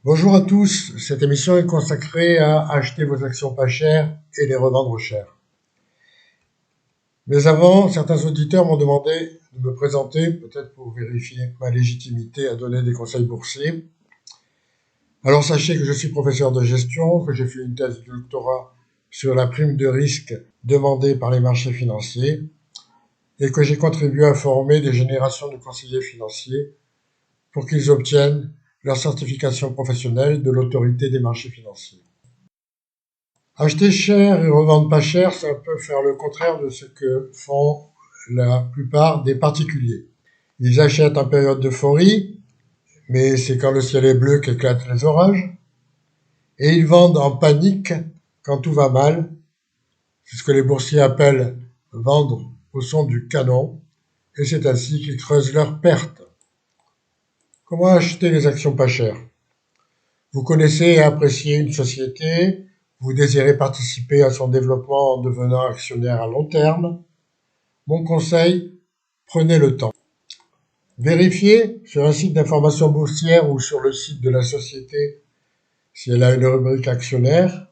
Bonjour à tous, cette émission est consacrée à acheter vos actions pas chères et les revendre chères. Mais avant, certains auditeurs m'ont demandé de me présenter, peut-être pour vérifier ma légitimité à donner des conseils boursiers. Alors sachez que je suis professeur de gestion, que j'ai fait une thèse de doctorat sur la prime de risque demandée par les marchés financiers et que j'ai contribué à former des générations de conseillers financiers pour qu'ils obtiennent leur certification professionnelle de l'autorité des marchés financiers. Acheter cher et revendre pas cher, c'est un peu faire le contraire de ce que font la plupart des particuliers. Ils achètent en période d'euphorie, mais c'est quand le ciel est bleu qu'éclatent les orages, et ils vendent en panique quand tout va mal. C'est ce que les boursiers appellent vendre au son du canon, et c'est ainsi qu'ils creusent leurs pertes. Comment acheter les actions pas chères? Vous connaissez et appréciez une société, vous désirez participer à son développement en devenant actionnaire à long terme. Mon conseil, prenez le temps. Vérifiez sur un site d'information boursière ou sur le site de la société si elle a une rubrique actionnaire,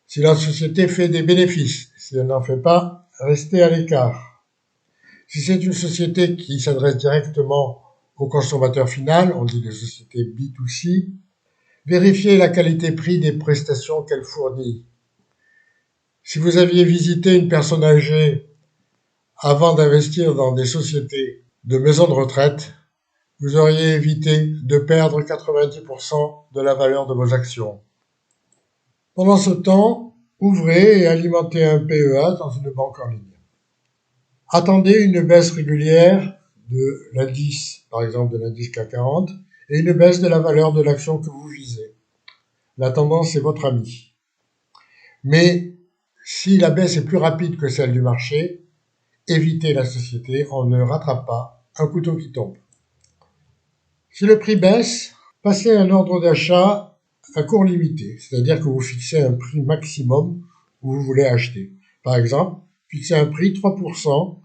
si la société fait des bénéfices. Si elle n'en fait pas, restez à l'écart. Si c'est une société qui s'adresse directement au consommateur final, on dit des sociétés B2C, vérifiez la qualité-prix des prestations qu'elle fournit. Si vous aviez visité une personne âgée avant d'investir dans des sociétés de maisons de retraite, vous auriez évité de perdre 90% de la valeur de vos actions. Pendant ce temps, ouvrez et alimentez un PEA dans une banque en ligne. Attendez une baisse régulière de l'indice, par exemple de l'indice CAC 40, et une baisse de la valeur de l'action que vous visez. La tendance est votre ami. Mais si la baisse est plus rapide que celle du marché, évitez la société, on ne rattrape pas un couteau qui tombe. Si le prix baisse, passez un ordre d'achat à court limité, c'est-à-dire que vous fixez un prix maximum où vous voulez acheter. Par exemple, fixez un prix 3%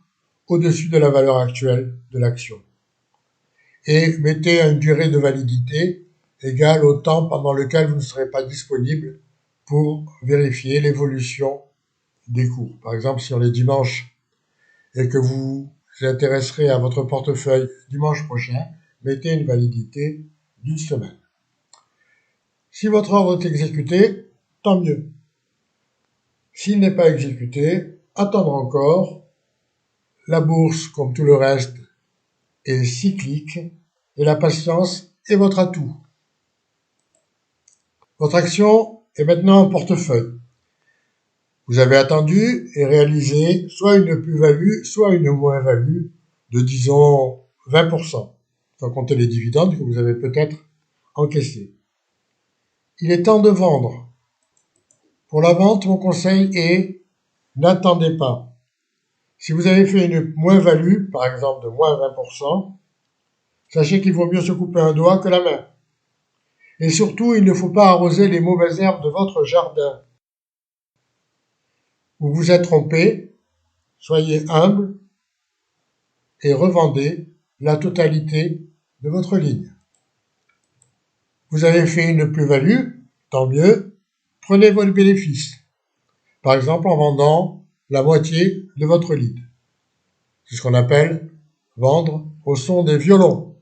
au-dessus de la valeur actuelle de l'action. Et mettez une durée de validité égale au temps pendant lequel vous ne serez pas disponible pour vérifier l'évolution des cours. Par exemple, si on est dimanche et que vous vous intéresserez à votre portefeuille dimanche prochain, mettez une validité d'une semaine. Si votre ordre est exécuté, tant mieux. S'il n'est pas exécuté, attendre encore. La bourse, comme tout le reste, est cyclique et la patience est votre atout. Votre action est maintenant en portefeuille. Vous avez attendu et réalisé soit une plus-value, soit une moins-value de, disons, 20%, sans compter les dividendes que vous avez peut-être encaissés. Il est temps de vendre. Pour la vente, mon conseil est n'attendez pas. Si vous avez fait une moins-value, par exemple de moins 20%, sachez qu'il vaut mieux se couper un doigt que la main. Et surtout, il ne faut pas arroser les mauvaises herbes de votre jardin. Vous vous êtes trompé, soyez humble et revendez la totalité de votre ligne. Vous avez fait une plus-value, tant mieux, prenez votre bénéfice. Par exemple en vendant la moitié de votre lead. C'est ce qu'on appelle vendre au son des violons.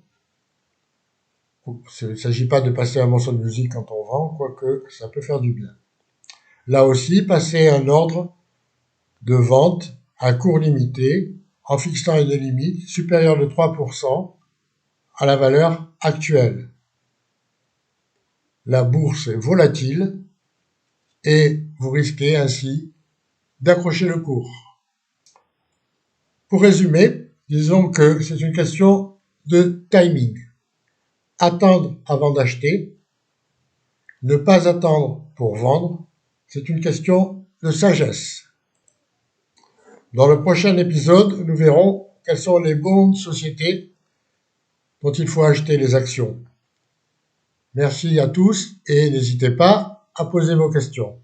Il ne s'agit pas de passer un morceau de musique quand on vend, quoique ça peut faire du bien. Là aussi, passez un ordre de vente à court limité en fixant une limite supérieure de 3% à la valeur actuelle. La bourse est volatile et vous risquez ainsi d'accrocher le cours. Pour résumer, disons que c'est une question de timing. Attendre avant d'acheter, ne pas attendre pour vendre, c'est une question de sagesse. Dans le prochain épisode, nous verrons quelles sont les bonnes sociétés dont il faut acheter les actions. Merci à tous et n'hésitez pas à poser vos questions.